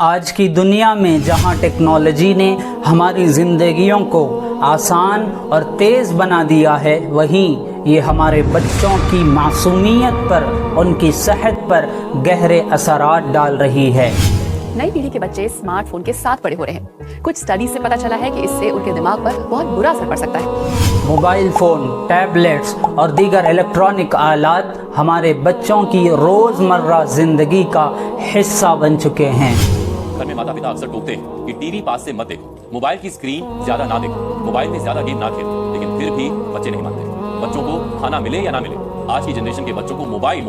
آج کی دنیا میں جہاں ٹیکنالوجی نے ہماری زندگیوں کو آسان اور تیز بنا دیا ہے، وہیں یہ ہمارے بچوں کی معصومیت پر، ان کی صحت پر گہرے اثرات ڈال رہی ہے۔ نئی پیڑھی کے بچے اسمارٹ فون کے ساتھ بڑے ہو رہے ہیں۔ کچھ اسٹڈیز سے پتہ چلا ہے کہ اس سے ان کے دماغ پر بہت برا اثر پڑ سکتا ہے۔ موبائل فون، ٹیبلیٹس اور دیگر الیکٹرانک آلات ہمارے بچوں کی روزمرہ زندگی کا حصہ بن چکے ہیں۔ گھر میں ماتا پتا اکثر ٹوکتے ہیں کہ ٹی وی پاس سے مت دیکھو، موبائل کی اسکرین زیادہ نہ دیکھو، موبائل میں زیادہ گیم نہ کھیلو، لیکن پھر بھی بچے نہیں مانتے۔ بچوں کو کھانا ملے یا نہ ملے، آج کی جنریشن کے بچوں کو موبائل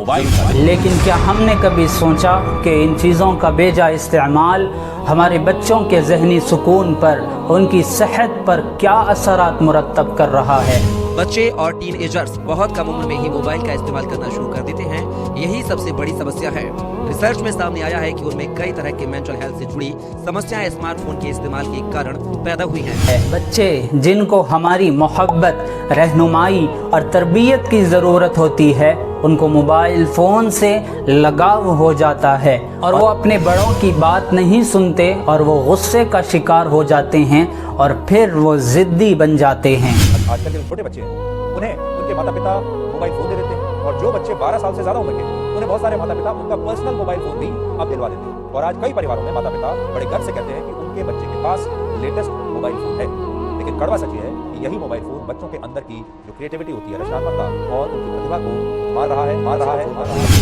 لیکن کیا ہم نے کبھی سوچا کہ ان چیزوں کا بے جا استعمال ہمارے بچوں کے ذہنی سکون پر، ان کی صحت پر کیا اثرات مرتب کر رہا ہے؟ بچے اور ٹین ایجرز بہت کم عمر میں ہی موبائل کا استعمال کرنا شروع کر دیتے ہیں، یہی سب سے بڑی سمسیا ہے۔ ریسرچ میں سامنے آیا ہے کہ ان میں کئی طرح کے مینٹل ہیلتھ سے جڑی سمسیاں اسمارٹ فون کے استعمال کے کارن پیدا ہوئی ہیں۔ بچے جن کو ہماری محبت، رہنمائی اور تربیت کی ضرورت ہوتی ہے، ان کو موبائل فون سے لگاؤ ہو جاتا ہے اور وہ اپنے بڑوں کی بات نہیں سنتے اور وہ غصے کا شکار ہو جاتے ہیں اور پھر وہ ضدی بن جاتے ہیں۔ آج کل کے چھوٹے بچے ہیں، انہیں ان کے ماتا پتا موبائل فون دے دیتے ہیں، اور جو بچے 12 سال سے زیادہ عمر کے انہیں بہت سارے ماتا پتا ان کا پرسنل موبائل فون بھی اب دلوا دیتے ہیں۔ اور آج کئی پریواروں میں ماتا پتا بڑے گھر سے کہتے ہیں کہ ان کے بچے کے پاس لیٹسٹ موبائل فون ہے، لیکن کڑوا سچ یہ ہے کہ یہی موبائل فون بچوں کے اندر کی جو کریٹیوٹی ہوتی ہے، رچناتمکتا اور ان کی پرتیبھا کو مار رہا ہے۔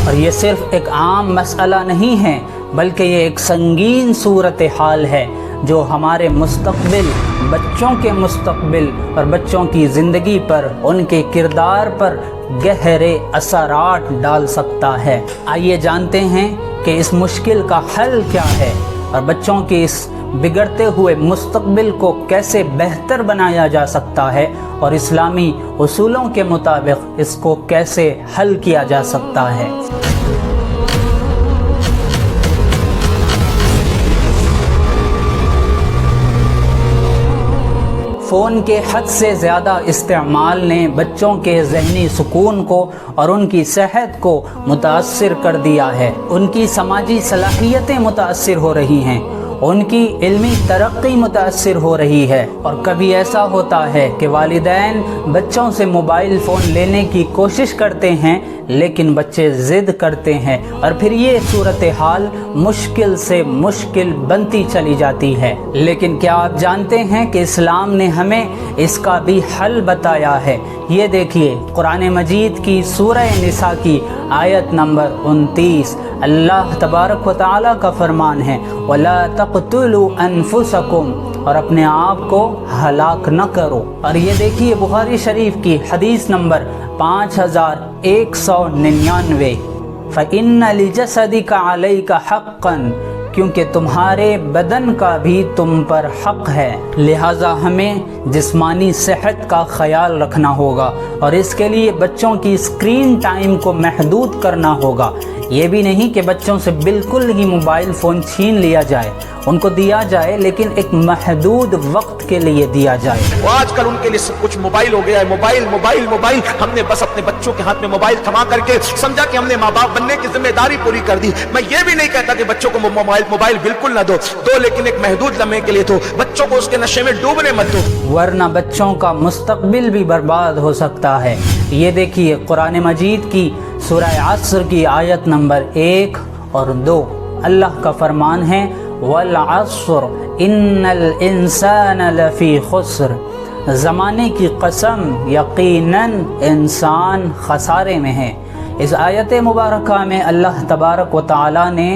اور یہ صرف ایک عام مسئلہ نہیں ہے، بلکہ یہ ایک سنگین صورتحال ہے جو ہمارے مستقبل، بچوں کے مستقبل اور بچوں کی زندگی پر، ان کے کردار پر گہرے اثرات ڈال سکتا ہے۔ آئیے جانتے ہیں کہ اس مشکل کا حل کیا ہے اور بچوں کے اس بگڑتے ہوئے مستقبل کو کیسے بہتر بنایا جا سکتا ہے اور اسلامی اصولوں کے مطابق اس کو کیسے حل کیا جا سکتا ہے۔ فون کے حد سے زیادہ استعمال نے بچوں کے ذہنی سکون کو اور ان کی صحت کو متاثر کر دیا ہے۔ ان کی سماجی صلاحیتیں متاثر ہو رہی ہیں، ان کی علمی ترقی متاثر ہو رہی ہے، اور کبھی ایسا ہوتا ہے کہ والدین بچوں سے موبائل فون لینے کی کوشش کرتے ہیں لیکن بچے ضد کرتے ہیں، اور پھر یہ صورتحال مشکل سے مشکل بنتی چلی جاتی ہے۔ لیکن کیا آپ جانتے ہیں کہ اسلام نے ہمیں اس کا بھی حل بتایا ہے؟ یہ دیکھیے، قرآن مجید کی سورہ نساء کی آیت نمبر 29، اللہ تبارک و تعالیٰ کا فرمان ہے، وَلَا تَقْتُلُوا أَنفُسَكُمْ، اور اپنے آپ کو ہلاک نہ کرو۔ اور یہ دیکھیے بخاری شریف کی حدیث نمبر 5199، فَإِنَّ لِجَسَدِكَ عَلَيْكَ حَقًّا، کیونکہ تمہارے بدن کا بھی تم پر حق ہے، لہٰذا ہمیں جسمانی صحت کا خیال رکھنا ہوگا اور اس کے لیے بچوں کی اسکرین ٹائم کو محدود کرنا ہوگا۔ یہ بھی نہیں کہ بچوں سے بالکل ہی موبائل فون چھین لیا جائے، ان کو دیا جائے لیکن ایک محدود وقت کے لیے دیا جائے۔ آج کل ان کے لیے سب کچھ موبائل ہو گیا ہے، موبائل۔ ہم نے بس اپنے بچوں کے ہاتھ میں موبائل تھما کر کے سمجھا کہ ہم نے ماں باپ بننے کی ذمہ داری پوری کر دی۔ میں یہ بھی نہیں کہتا کہ بچوں کو موبائل بالکل نہ دو، لیکن ایک محدود لمحے کے لیے دو، بچوں کو اس کے نشے میں ڈوبنے مت دو، ورنہ بچوں کا مستقبل بھی برباد ہو سکتا ہے۔ یہ دیکھیے قرآن مجید کی سورہ عصر کی آیت نمبر 1 اور 2، اللہ کا فرمان ہے، والعصر ان الانسان لفی خسر، زمانے کی قسم، یقیناً انسان خسارے میں ہے۔ اس آیت مبارکہ میں اللہ تبارک و تعالیٰ نے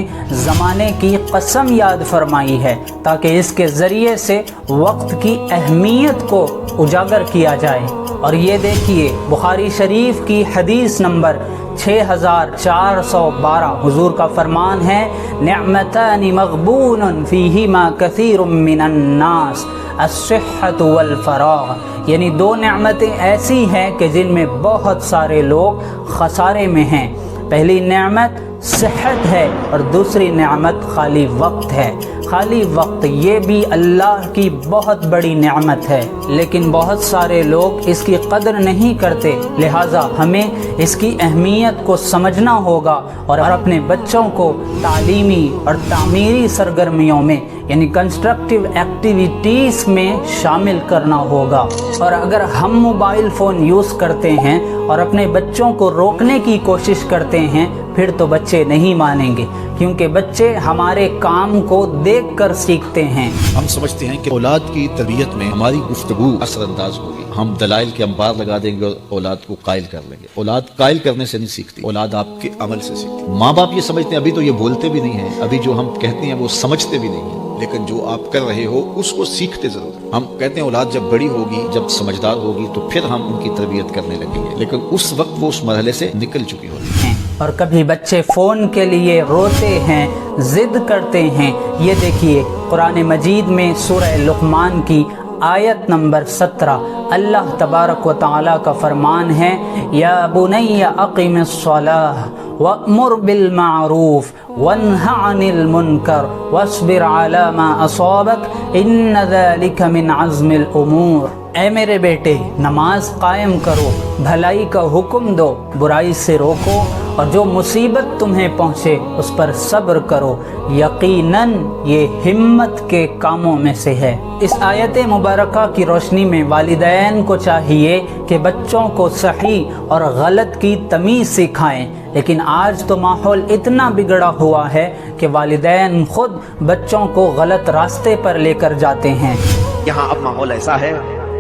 زمانے کی قسم یاد فرمائی ہے تاکہ اس کے ذریعے سے وقت کی اہمیت کو اجاگر کیا جائے۔ اور یہ دیکھیے بخاری شریف کی حدیث نمبر 6412، حضور کا فرمان ہے، نعمتان مغبون فیہما کثیر من الناس، الصحت والفراغ، یعنی دو نعمتیں ایسی ہیں کہ جن میں بہت سارے لوگ خسارے میں ہیں۔ پہلی نعمت सेहत है और दूसरी नेमत खाली वक्त है। खाली वक्त ये भी अल्लाह की बहुत बड़ी नेमत है, लेकिन बहुत सारे लोग इसकी कदर नहीं करते। लिहाजा हमें इसकी अहमियत को समझना होगा और अपने बच्चों को तालीमी और तामीरी सरगर्मियों में यानी कंस्ट्रक्टिव एक्टिविटीज़ में शामिल करना होगा। और अगर हम मोबाइल फ़ोन यूज़ करते हैं और अपने बच्चों को रोकने की कोशिश करते हैं, फिर तो बच्चे नहीं मानेंगे, क्योंकि बच्चे हमारे काम को देखकर सीखते हैं। हम समझते हैं कि औलाद की तरबियत में हमारी गुफ्तगू असरअंदाज होगी। हम दलाइल के अंबार लगा देंगे और औलाद को कायल कर लेंगे। औलाद कायल करने से नहीं सीखती, औलाद आपके अमल से सीखती। माँ बाप ये समझते हैं, अभी तो ये बोलते भी नहीं हैं, अभी जो हम कहते हैं वो समझते भी नहीं हैं, लेकिन जो आप कर रहे हो उसको सीखते जरूर। हम कहते हैं औलाद जब बड़ी होगी, जब समझदार होगी, तो फिर हम उनकी तरबियत करने लगेंगे, लेकिन उस वक्त वो उस मरहले से निकल चुकी होती है। और कभी बच्चे फ़ोन के लिए रोते हैं, ज़िद करते हैं। ये देखिए कुरान मजीद में सूरह लुक़मान की आयत नंबर 17 अल्लाह तबारक व तआला का फरमान है, या बुनैया अक़िमिस्सलाह वअमुर बिल मारूफ वन्हा अनिल मुनकर वस्बिर अला मा असाबक इन्न ज़ालिका मिन अज़्मिल उमूर। ऐ मेरे बेटे, नमाज कायम करो, भलाई का हुक्म दो, बुराई से रोको, और जो मुसीबत तुम्हें पहुँचे उस पर सब्र करो, यकीनन ये हिम्मत के कामों में से है। इस आयत मुबारका की रोशनी में वालिदैन को चाहिए कि बच्चों को सही और गलत की तमीज़ सिखाएं, लेकिन आज तो माहौल इतना बिगड़ा हुआ है कि वालिदैन खुद बच्चों को गलत रास्ते पर लेकर जाते हैं। यहाँ अब माहौल ऐसा है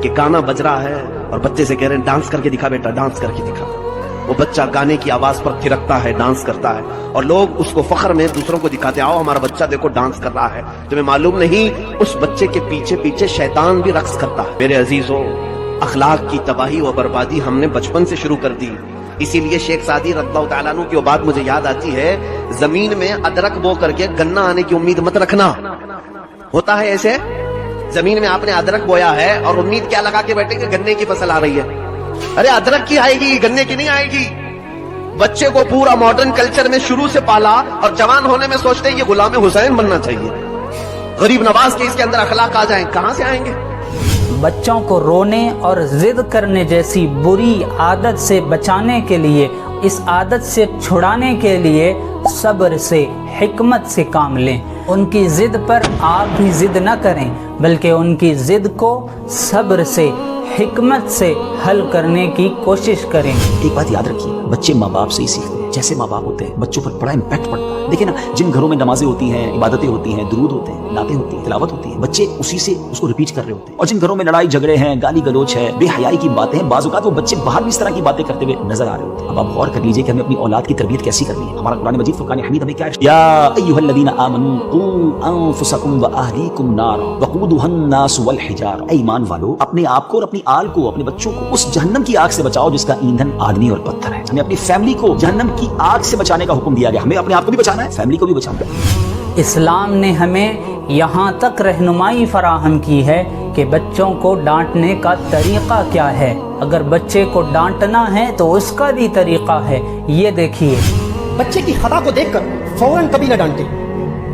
कि गाना बज रहा है और बच्चे से कह रहे हैं डांस करके दिखा बेटा, डांस करके दिखा। वो बच्चा गाने की आवाज पर थिरकता है, डांस करता है, और लोग उसको फख्र में दूसरों को दिखाते, आओ हमारा बच्चा देखो डांस कर रहा है। तुम्हें मालूम नहीं उस बच्चे के पीछे पीछे शैतान भी रक्स करता है। मेरे अजीजों, अखलाक की तबाही व बर्बादी हमने बचपन से शुरू कर दी। इसीलिए शेख सादी रज़ियल्लाहु तआला अन्हु की वो बात मुझे याद आती है, जमीन में अदरक बो करके गन्ना आने की उम्मीद मत रखना। होता है ऐसे, जमीन में आपने अदरक बोया है और उम्मीद क्या लगा के बैठे कि गन्ने की फसल आ रही है। अरे अदरक की आएगी, गन्ने की नहीं आएगी। बच्चे को पूरा मॉडर्न कल्चर में शुरू से पाला और जवान होने में सोचते हैं ये गुलाम हुसैन बनना चाहिए, गरीब नवाज के इसके अंदर अखलाक आ जाएं, कहां से आएंगे। बच्चों को रोने और जिद करने जैसी बुरी आदत से बचाने के लिए, इस आदत से छुड़ाने के लिए सब्र से, हिकमत से काम लें। उनकी जिद पर आप भी जिद न करें, बल्कि उनकी जिद को सब्र से, हिकमत से हल करने की कोशिश करें। एक बात याद रखिए, बच्चे माँ बाप से ही सीखते हैं। जैसे माँ बाप होते हैं, बच्चों पर बड़ा इम्पैक्ट पड़ता है। देखिए ना, जिन घरों में नमाजें होती हैं, इबादतें होती हैं, दुरूद होते हैं, नातें होती हैं, तिलावत होती है, बच्चे उसी से उसको रिपीट कर रहे होते हैं। और जिन घरों में लड़ाई झगड़े हैं, गाली गलोच है, बेहयाई की बातें हैं, बाज़ औक़ात वो बच्चे बाहर भी इस तरह की बातें करते हुए नजर आ रहे होते हैं। अब आप गौर कर लीजिए कि हमें अपनी औलाद की तरबियत कैसी करनी है। हमारा कुरान मजीद फुरकान हमीद हमें क्या है, या अय्युहल्लज़ीना आमनू क़ू अनफुसकुम व अहलीकुम नारा वक़ूदुहन्नास वल हिजारा। ऐ ईमान वालों, अपने आप को और अपनी आल को, अपने बच्चों को उस जहन्नम की आग से बचाओ जिसका ईंधन आदमी और पत्थर है। हमें अपनी फैमिली को जहन्नम की आग से बचाने का हुक्म दिया गया। हमें अपने आप को भी बचाना है, फैमिली को भी बचाना है। इस्लाम ने हमें यहाँ तक रहनुमाई फराहम की है कि बच्चों को डांटने का तरीक़ा क्या है। अगर बच्चे को डांटना है तो उसका भी तरीक़ा है। ये देखिए, बच्चे की खता को देखकर फौरन कभी न डांटे,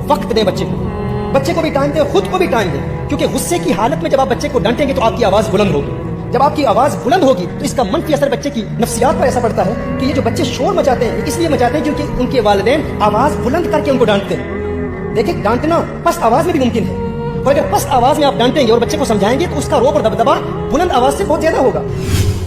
वक्त दें बच्चे को भी टाइम दें, खुद को भी टाइम दें, क्योंकि गुस्से की हालत में जब आप बच्चे को डांटेंगे तो आपकी आवाज़ बुलंद होगी। जब आपकी आवाज़ बुलंद होगी तो इसका मनफी असर बच्चे की नफ्सियात पर ऐसा पड़ता है कि ये जो बच्चे शोर मचाते हैं, इसलिए मचाते हैं क्योंकि उनके वालिदैन आवाज़ बुलंद करके उनको डांटते हैं। देखिए, डांटना पस्त आवाज़ में भी मुमकिन है, और अगर पस्त आवाज़ में आप डांटेंगे और बच्चे को समझाएंगे तो उसका रोब और दबदबा बुलंद आवाज़ से बहुत ज़्यादा होगा।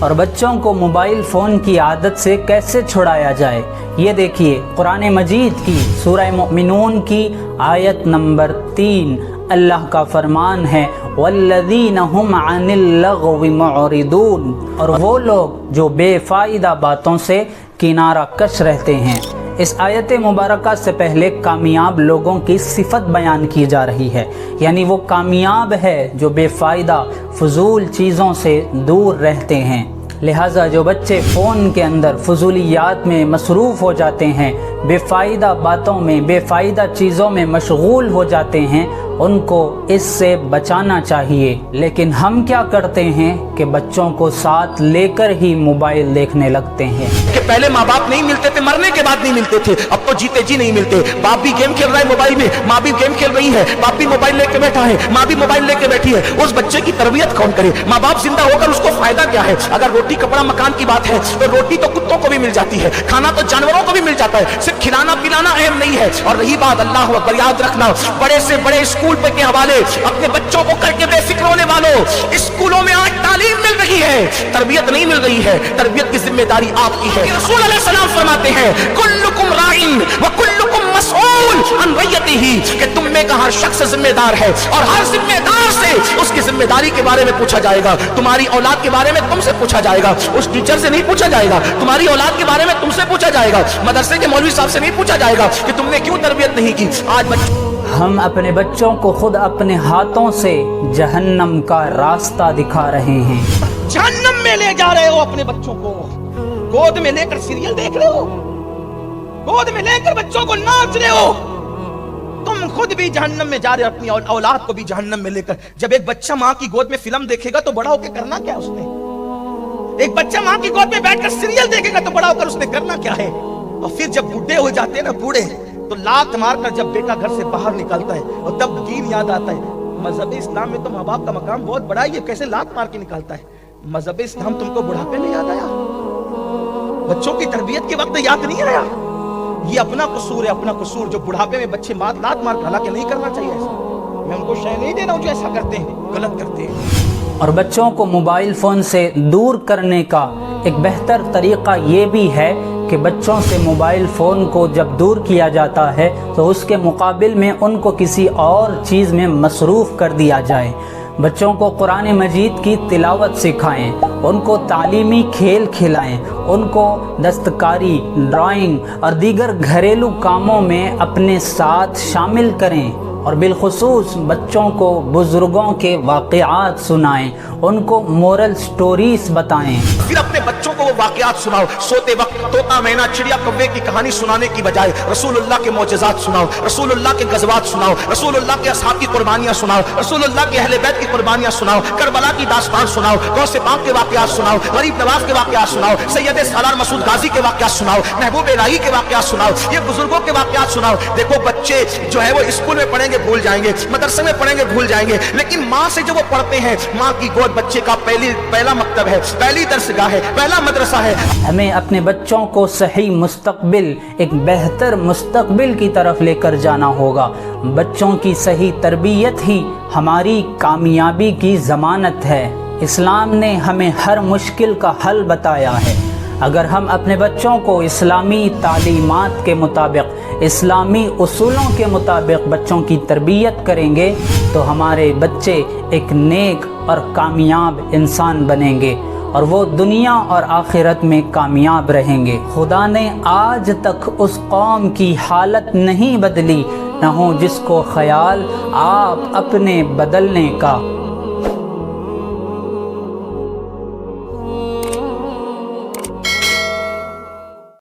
और बच्चों को मोबाइल फ़ोन की आदत से कैसे छुड़ाया जाए, ये देखिए कुरान मजीद की सूरह मुमिनून की आयत नंबर 3 अल्लाह का फरमान है, वल्लज़ीना हुम अनिल लग़्वी मुअरिदून। और वो लोग जो बेफ़ायदा बातों से किनारा कश रहते हैं। इस आयत मुबारका से पहले कामयाब लोगों की सिफत बयान की जा रही है, यानी वो कामयाब है जो बेफ़ायदा फजूल चीज़ों से दूर रहते हैं। लिहाजा जो बच्चे फ़ोन के अंदर फजूलियात में मसरूफ़ हो जाते हैं, बेफ़ायदा बातों में, बेफ़ायदा चीज़ों में मशगूल हो जाते हैं, उनको इससे बचाना चाहिए। लेकिन हम क्या करते हैं कि बच्चों को साथ लेकर ही मोबाइल देखने लगते हैं। कि पहले माँ बाप नहीं मिलते थे, मरने के बाद नहीं मिलते थे, अब अब तो जीते जी नहीं मिलते। बाप भी गेम खेल रहा है मोबाइल में, माँ भी गेम खेल रही है, बाप भी मोबाइल लेके बैठा है, माँ भी मोबाइल लेके बैठी है। उस बच्चे की तरबियत कौन करे? माँ बाप जिंदा होकर उसको फायदा क्या है? अगर रोटी कपड़ा मकान की बात है तो रोटी तो कुत्तों को भी मिल जाती है, खाना तो जानवरों को भी मिल जाता है, सिर्फ खिलाना पिलाना अहम नहीं है। और रही बात, अल्लाह अकबर, याद रखना, बड़े से बड़े स्कूल पे के हवाले अपने बच्चों को करके बेफिक्र होने वालों, स्कूलों में आज तालीम मिल रही है, तरबियत नहीं मिल रही है। तरबियत की जिम्मेदारी आपकी है। रसूल अलैहि सलाम फरमाते हैं, कुल्लुकुम राइन व कुल्लुकुम मसऊल अन रयतिही, कि तुम में का हर शख्स जिम्मेदार है और हर जिम्मेदार से उसकी जिम्मेदारी के बारे में पूछा जाएगा। तुम्हारी औलाद के बारे में तुमसे पूछा जाएगा, उस टीचर से नहीं पूछा जाएगा। तुम्हारी औलाद के बारे में तुमसे पूछा जाएगा, मदरसे के मौलवी साहब से नहीं पूछा जाएगा कि तुमने क्यों तरबियत नहीं की। आज हम अपने बच्चों को खुद अपने हाथों से जहन्नम का रास्ता दिखा रहे हैं। जहन्नम में ले जा रहे हो अपने बच्चों को, गोद में लेकर सीरियल देख रहे हो, गोद में लेकर बच्चों को नाच रहे हो। तुम खुद भी जहन्नम में जा रहे हो, अपनी औलाद को भी जहन्नम में लेकर। जब एक बच्चा माँ की गोद में फिल्म देखेगा तो बड़ा होकर करना क्या उसने? एक बच्चा माँ की गोद में बैठकर सीरियल देखेगा तो बड़ा होकर उसने करना क्या है? और फिर जब बूढ़े हो जाते हैं ना, बूढ़े, तो लात मारकर जब बेटा घर से बाहर निकलता है और तब दीन याद आता है। मजहब इस्लाम में तो माँ बाप का मकाम बहुत बड़ा है, ये कैसे लात मार के निकालता है? मजहब इस्लाम तुमको बुढ़ापे में याद आया, बच्चों की तरबियत के वक्त याद नहीं आया? ये अपना कसूर है, अपना कसूर, जो बुढ़ापे में बच्चे लात मार, हालांकि नहीं करना चाहिए ऐसा। मैं उनको शय नहीं दे रहा हूँ जो ऐसा करते हैं, गलत करते हैं। और बच्चों को मोबाइल फ़ोन से दूर करने का एक बेहतर तरीक़ा ये भी है कि बच्चों से मोबाइल फ़ोन को जब दूर किया जाता है तो उसके मुकाबिल में उनको किसी और चीज़ में मसरूफ़ कर दिया जाए। बच्चों को कुरान मजीद की तिलावत सिखाएं, उनको तालीमी खेल खिलाएं, उनको दस्तकारी, ड्राइंग और दीगर घरेलू कामों में अपने साथ शामिल करें। और बिलखुसूस बच्चों को बुजुर्गों के वाक़यात सुनाएं, उनको मोरल स्टोरीज बताएं। फिर अपने बच्चों को वो वाक़यात सुनाओ। सोते वक्त तोता, मैना, चिड़िया, कौवे की कहानी सुनाने की बजाय रसूलुल्लाह के मौजज़ात सुनाओ, रसूलुल्लाह के गज़वात सुनाओ, रसूलुल्लाह के असहाब की कुर्बानियाँ सुनाओ, रसूलुल्लाह के अहले बैत की कुर्बानियाँ सुनाओ, करबला की दास्तान सुनाओ, गौसे पाक के वाक़यात सुनाओ, गरीब नवाज के वाक़यात सुनाओ, सैयद सालार मसूद गाजी के वाक़यात सुनाओ, महबूब इलाही के वाक़यात सुनाओ, ये बुजुर्गों के वाक़यात सुनाओ। देखो बच्चे जो है वो स्कूल में पढ़ेंगे भूल जाएंगे, मदरसे में पढ़ेंगे भूल जाएंगे, लेकिन माँ से जो वो पढ़ते हैं, माँ की गोद बच्चे का पहला मकतब है, पहली दरसगाह है, पहला मदरसा है। हमें अपने बच्चों को सही मुस्तकबिल, एक बेहतर मुस्तकबिल की तरफ लेकर जाना होगा। बच्चों की सही तरबियत ही हमारी कामयाबी की ज़मानत है। इस्लाम ने हमें हर मुश्किल का हल बताया है। अगर हम अपने बच्चों को इस्लामी तालीमात के मुताबिक, इस्लामी उसूलों के मुताबिक बच्चों की तरबियत करेंगे तो हमारे बच्चे एक नेक और कामयाब इंसान बनेंगे और वो दुनिया और आखिरत में कामयाब रहेंगे। खुदा ने आज तक उस कौम की हालत नहीं बदली, न हो जिसको ख्याल आप अपने बदलने का।